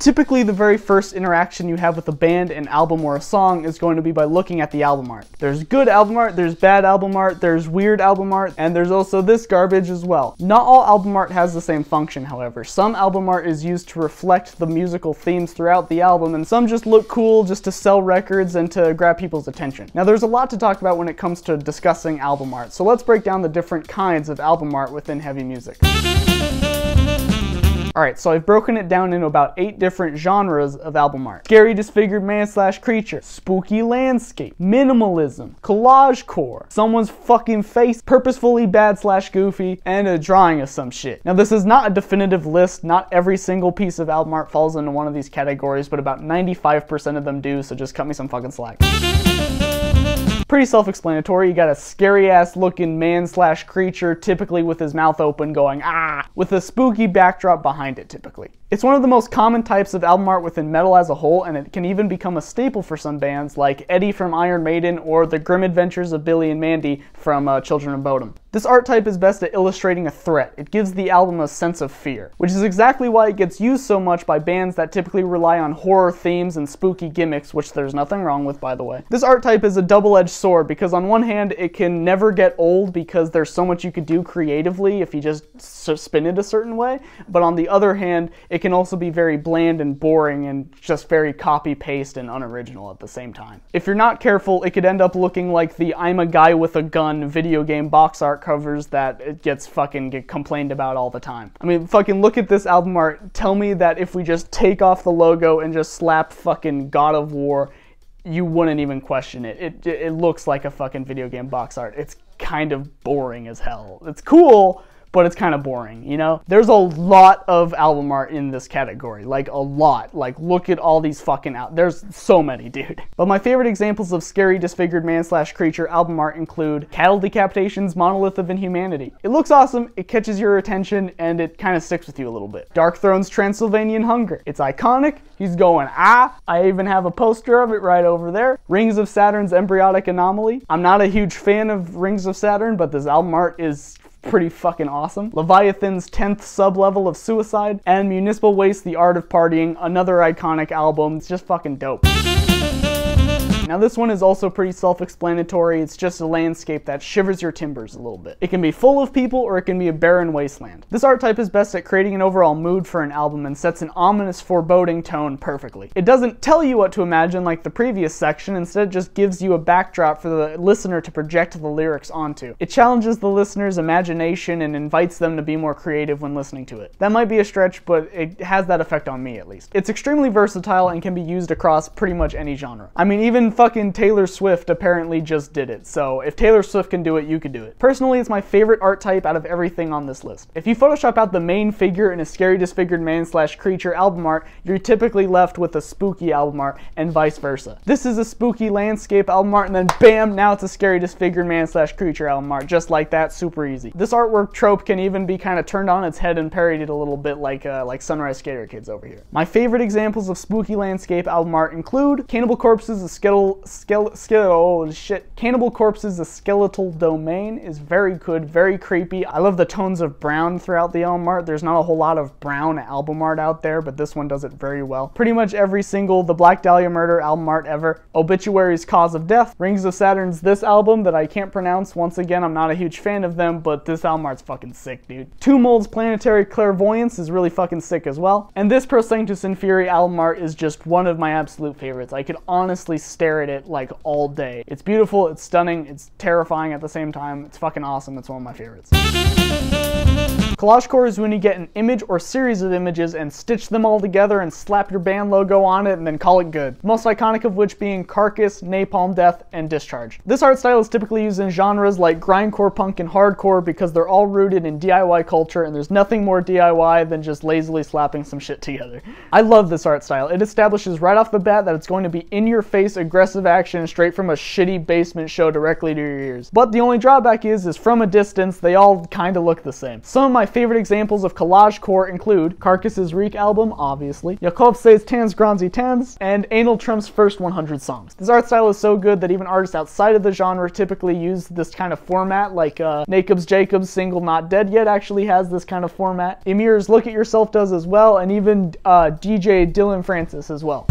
Typically, the very first interaction you have with a band, an album, or a song is going to be by looking at the album art. There's good album art, there's bad album art, there's weird album art, and there's also this garbage as well. Not all album art has the same function, however. Some album art is used to reflect the musical themes throughout the album, and some just look cool just to sell records and to grab people's attention. Now, there's a lot to talk about when it comes to discussing album art, so let's break down the different kinds of album art within heavy music. Alright, so I've broken it down into about 8 different genres of album art. Scary disfigured man/creature, spooky landscape, minimalism, collage core, someone's fucking face, purposefully bad/goofy, and a drawing of some shit. Now, this is not a definitive list. Not every single piece of album art falls into one of these categories, but about 95% of them do, so just cut me some fucking slack. Pretty self-explanatory. You got a scary-ass looking man/creature, typically with his mouth open going, ah, with a spooky backdrop behind it, typically. It's one of the most common types of album art within metal as a whole, and it can even become a staple for some bands like Eddie from Iron Maiden or The Grim Adventures of Billy and Mandy from Children of Bodom. This art type is best at illustrating a threat. It gives the album a sense of fear, which is exactly why it gets used so much by bands that typically rely on horror themes and spooky gimmicks, which there's nothing wrong with, by the way. This art type is a double-edged sword because on one hand, it can never get old because there's so much you could do creatively if you just spin it a certain way, but on the other hand, it can also be very bland and boring and just very copy-paste and unoriginal at the same time. If you're not careful, it could end up looking like the I'm a guy with a gun video game box art covers that it gets complained about all the time. I mean, fucking look at this album art. Tell me that if we just take off the logo and just slap fucking God of War, you wouldn't even question it. It looks like a fucking video game box art. It's kind of boring as hell. It's cool, but it's kind of boring, you know? There's a lot of album art in this category, like a lot. Like, look at all these fucking there's so many, dude. But my favorite examples of scary disfigured man/creature album art include Cattle Decapitation's Monolith of Inhumanity. It looks awesome, it catches your attention, and it kind of sticks with you a little bit. Darkthrone Transylvanian Hunger. It's iconic, he's going, ah! I even have a poster of it right over there. Rings of Saturn's Embryonic Anomaly. I'm not a huge fan of Rings of Saturn, but this album art is pretty fucking awesome. Leviathan's 10th Sublevel of Suicide, and Municipal Waste, The Art of Partying, another iconic album. It's just fucking dope. Now this one is also pretty self-explanatory. It's just a landscape that shivers your timbers a little bit. It can be full of people or it can be a barren wasteland. This art type is best at creating an overall mood for an album and sets an ominous, foreboding tone perfectly. It doesn't tell you what to imagine like the previous section, instead it just gives you a backdrop for the listener to project the lyrics onto. It challenges the listener's imagination and invites them to be more creative when listening to it. That might be a stretch, but it has that effect on me at least. It's extremely versatile and can be used across pretty much any genre. I mean, even fucking Taylor Swift apparently just did it, so if Taylor Swift can do it, you can do it. Personally, it's my favorite art type out of everything on this list. If you Photoshop out the main figure in a scary disfigured man/creature album art, you're typically left with a spooky album art, and vice versa. This is a spooky landscape album art, and then bam, now it's a scary disfigured man/creature album art, just like that, super easy. This artwork trope can even be kind of turned on its head and parodied a little bit like Sunrise Skater Kids over here. My favorite examples of spooky landscape album art include Cannibal Corpse's Cannibal Corpse's A Skeletal Domain is very good, very creepy. I love the tones of brown throughout the album art. There's not a whole lot of brown album art out there, but this one does it very well. Pretty much every single The Black Dahlia Murder album art ever. Obituary's Cause of Death. Rings of Saturn's this album that I can't pronounce. Once again, I'm not a huge fan of them, but this album art's fucking sick, dude. Tumult's Planetary Clairvoyance is really fucking sick as well. And this Pro Sanctus in Fury album art is just one of my absolute favorites. I could honestly stare at it like all day. It's beautiful, it's stunning, it's terrifying at the same time. It's fucking awesome. It's one of my favorites. Collage Core is when you get an image or series of images and stitch them all together and slap your band logo on it and then call it good. Most iconic of which being Carcass, Napalm Death, and Discharge. This art style is typically used in genres like grindcore, punk, and hardcore because they're all rooted in DIY culture, and there's nothing more DIY than just lazily slapping some shit together. I love this art style. It establishes right off the bat that it's going to be in-your-face aggressive action straight from a shitty basement show directly to your ears. But the only drawback is from a distance, they all kind of look the same. Some of my favorite examples of Collage Core include Carcass's Reek album, obviously, Jakobse's Tans Granzi Tans, and Anal Trump's first 100 songs. This art style is so good that even artists outside of the genre typically use this kind of format, like Nakeb's Jacob's single Not Dead Yet actually has this kind of format. Emir's Look at Yourself does as well, and even DJ Dylan Francis as well.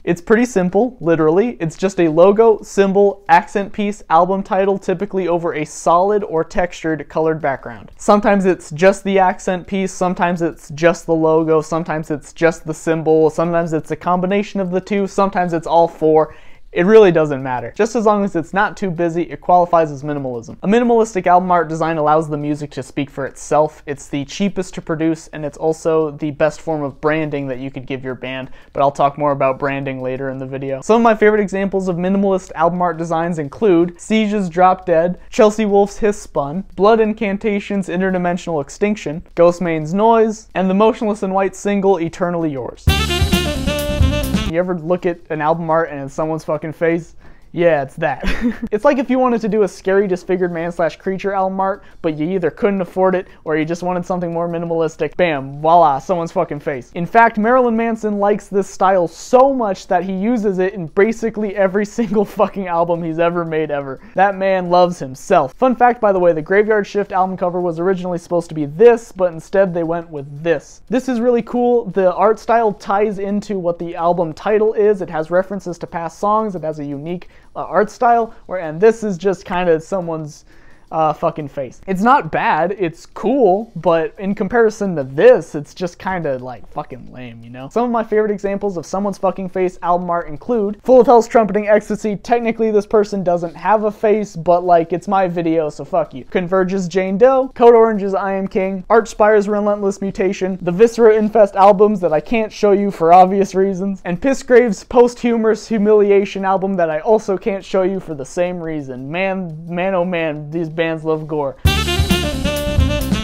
It's pretty simple, literally. It's just a logo, symbol, accent piece, album title, typically over a solid or textured colored background. Sometimes it's just the accent piece, sometimes it's just the logo, sometimes it's just the symbol, sometimes it's a combination of the two, sometimes it's all four. It really doesn't matter. Just as long as it's not too busy, it qualifies as minimalism. A minimalistic album art design allows the music to speak for itself. It's the cheapest to produce, and it's also the best form of branding that you could give your band, but I'll talk more about branding later in the video. Some of my favorite examples of minimalist album art designs include Siege's Drop Dead, Chelsea Wolf's Hiss Spun, Blood Incantation's Interdimensional Extinction, Ghostmane's Noise, and the Motionless in White single Eternally Yours. You ever look at an album art and it's someone's fucking face? Yeah, it's that. It's like if you wanted to do a scary disfigured man / creature album art, but you either couldn't afford it or you just wanted something more minimalistic. Bam, voila, someone's fucking face. In fact, Marilyn Manson likes this style so much that he uses it in basically every single fucking album he's ever made ever. That man loves himself. Fun fact, by the way, the Graveyard Shift album cover was originally supposed to be this, but instead they went with this. This is really cool. The art style ties into what the album title is. It has references to past songs. It has a unique art style, and this is just kind of someone's fucking face. It's not bad, it's cool, but in comparison to this, it's just kind of like fucking lame, you know? Some of my favorite examples of someone's fucking face album art include Full of Hell's Trumpeting Ecstasy. Technically this person doesn't have a face, but like it's my video, so fuck you. Converge's Jane Doe, Code Orange's I Am King, Archspire's Relentless Mutation, the Viscera Infest albums that I can't show you for obvious reasons, and Pissgrave's Posthumous Humiliation album that I also can't show you for the same reason. Man, oh man, these bands love gore.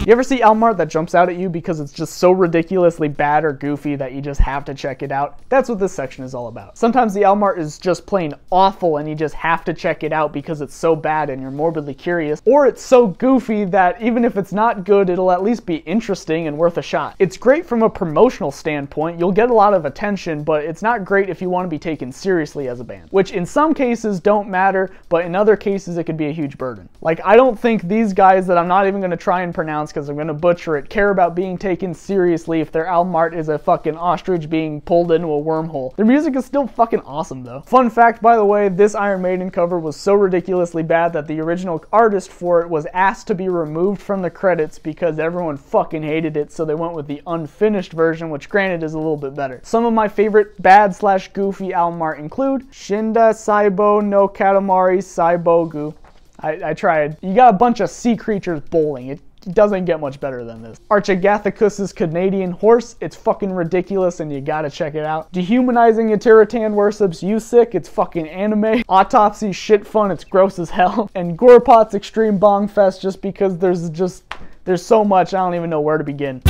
You ever see album art that jumps out at you because it's just so ridiculously bad or goofy that you just have to check it out? That's what this section is all about. Sometimes the album art is just plain awful and you just have to check it out because it's so bad and you're morbidly curious, or it's so goofy that even if it's not good, it'll at least be interesting and worth a shot. It's great from a promotional standpoint. You'll get a lot of attention, but it's not great if you want to be taken seriously as a band, which in some cases don't matter, but in other cases it could be a huge burden. Like, I don't think these guys that I'm not even going to try and pronounce because I'm going to butcher it care about being taken seriously if their album art is a fucking ostrich being pulled into a wormhole. Their music is still fucking awesome though. Fun fact, by the way, this Iron Maiden cover was so ridiculously bad that the original artist for it was asked to be removed from the credits because everyone fucking hated it, so they went with the unfinished version, which granted is a little bit better. Some of my favorite bad / goofy album art include Shinda Saibo no Katamari Saibogu. I tried. You got a bunch of sea creatures bowling. It doesn't get much better than this. Archigathicus's Canadian Horse. It's fucking ridiculous and you gotta check it out. Dehumanizing Atiritan Worships You Sick. It's fucking anime. Autopsy Shit Fun. It's gross as hell. And Gorepot's Extreme Bong Fest, just because there's so much I don't even know where to begin.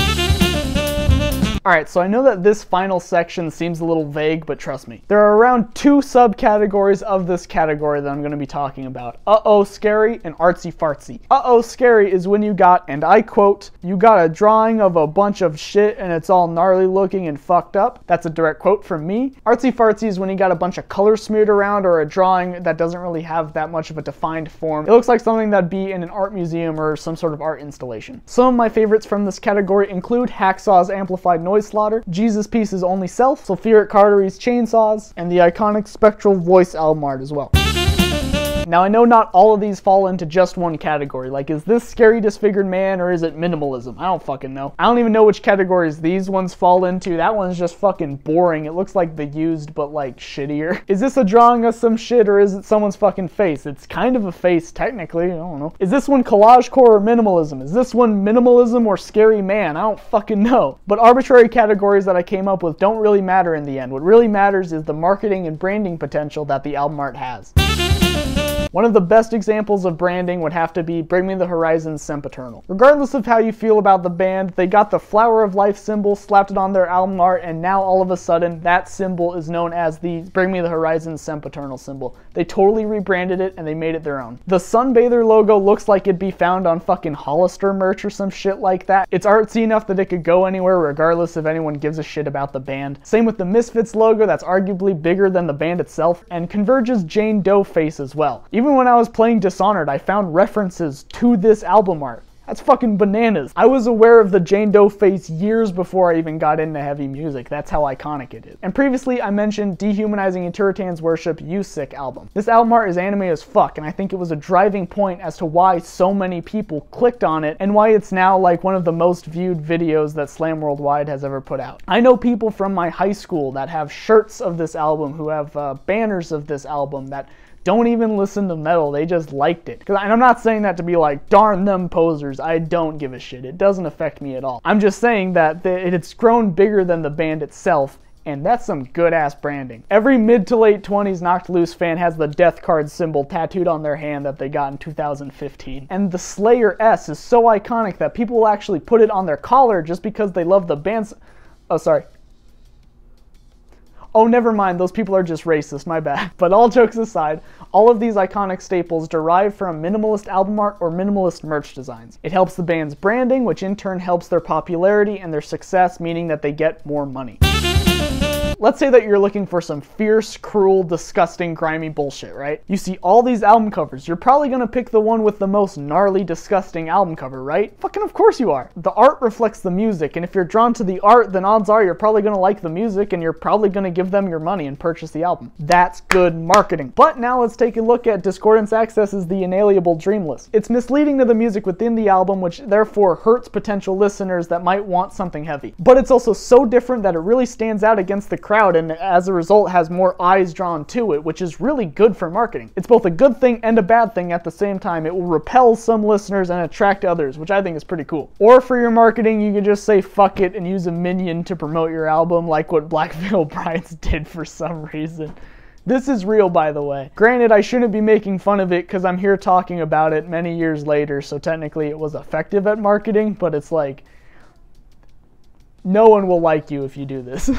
Alright, so I know that this final section seems a little vague, but trust me. There are around 2 subcategories of this category that I'm going to be talking about. Uh-oh Scary and Artsy Fartsy. Uh-oh Scary is when you got, and I quote, "You got a drawing of a bunch of shit and it's all gnarly looking and fucked up." That's a direct quote from me. Artsy Fartsy is when you got a bunch of color smeared around or a drawing that doesn't really have that much of a defined form. It looks like something that'd be in an art museum or some sort of art installation. Some of my favorites from this category include Hacksaw's Amplified Noise Slaughter, Jesus Piece's Only Self, Sulfuric Cartery's Chainsaws, and the iconic Spectral Voice album art as well. Now, I know not all of these fall into just one category. Like, is this Scary Disfigured Man or is it minimalism? I don't fucking know. I don't even know which categories these ones fall into. That one's just fucking boring. It looks like the used, but like shittier. Is this a drawing of some shit or is it someone's fucking face? It's kind of a face, technically. I don't know. Is this one Collage Core or minimalism? Is this one minimalism or Scary Man? I don't fucking know. But arbitrary categories that I came up with don't really matter in the end. What really matters is the marketing and branding potential that the album art has. One of the best examples of branding would have to be Bring Me the Horizon's Sempiternal. Regardless of how you feel about the band, they got the Flower of Life symbol, slapped it on their album art, and now all of a sudden that symbol is known as the Bring Me the Horizon's Sempiternal symbol. They totally rebranded it and they made it their own. The Sunbather logo looks like it'd be found on fucking Hollister merch or some shit like that. It's artsy enough that it could go anywhere regardless if anyone gives a shit about the band. Same with the Misfits logo, that's arguably bigger than the band itself, and Converge's Jane Doe face as well. Even when I was playing Dishonored, I found references to this album art. That's fucking bananas. I was aware of the Jane Doe face years before I even got into heavy music. That's how iconic it is. And previously I mentioned Dehumanizing Eturitan's Worship You Sick album. This album art is anime as fuck, and I think it was a driving point as to why so many people clicked on it and why it's now like one of the most viewed videos that Slam Worldwide has ever put out. I know people from my high school that have shirts of this album, who have banners of this album, that don't even listen to metal, they just liked it. And I'm not saying that to be like, darn them posers, I don't give a shit. It doesn't affect me at all. I'm just saying that it's grown bigger than the band itself, and that's some good-ass branding. Every mid to late 20s Knocked Loose fan has the death card symbol tattooed on their hand that they got in 2015. And the Slayer S is so iconic that people will actually put it on their collar just because they love the band's... Oh, sorry. Oh, never mind, those people are just racist, my bad. But all jokes aside, all of these iconic staples derive from minimalist album art or minimalist merch designs. It helps the band's branding, which in turn helps their popularity and their success, meaning that they get more money. Let's say that you're looking for some fierce, cruel, disgusting, grimy bullshit, right? You see all these album covers. You're probably gonna pick the one with the most gnarly, disgusting album cover, right? Fucking of course you are. The art reflects the music, and if you're drawn to the art, then odds are you're probably gonna like the music, and you're probably gonna give them your money and purchase the album. That's good marketing. But now let's take a look at Discordance Access's The Inalienable Dreamless. It's misleading to the music within the album, which therefore hurts potential listeners that might want something heavy. But it's also so different that it really stands out against the crowd, and as a result has more eyes drawn to it, which is really good for marketing. It's both a good thing and a bad thing at the same time. It will repel some listeners and attract others, which I think is pretty cool. Or for your marketing, you could just say fuck it and use a minion to promote your album, like what Black Veil Brides did for some reason. This is real, by the way. Granted, I shouldn't be making fun of it because I'm here talking about it many years later, so technically it was effective at marketing, but it's like, no one will like you if you do this.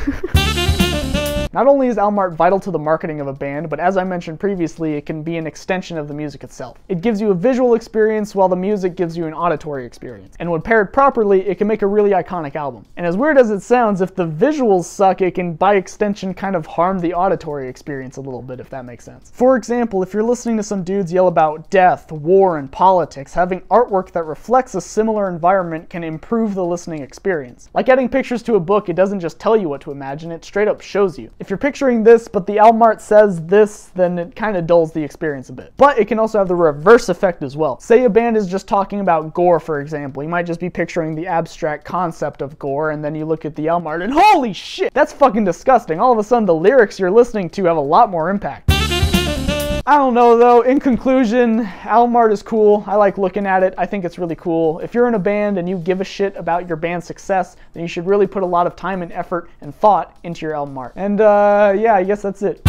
Not only is album art vital to the marketing of a band, but as I mentioned previously, it can be an extension of the music itself. It gives you a visual experience while the music gives you an auditory experience. And when paired properly, it can make a really iconic album. And as weird as it sounds, if the visuals suck, it can by extension kind of harm the auditory experience a little bit, if that makes sense. For example, if you're listening to some dudes yell about death, war, and politics, having artwork that reflects a similar environment can improve the listening experience. Like adding pictures to a book, it doesn't just tell you what to imagine, it straight up shows you. If you're picturing this, but the album art says this, then it kind of dulls the experience a bit. But it can also have the reverse effect as well. Say a band is just talking about gore, for example. You might just be picturing the abstract concept of gore, and then you look at the album art and holy shit, that's fucking disgusting. All of a sudden, the lyrics you're listening to have a lot more impact. I don't know though, in conclusion, album art is cool. I like looking at it. I think it's really cool. If you're in a band and you give a shit about your band's success, then you should really put a lot of time and effort and thought into your album art. And yeah, I guess that's it.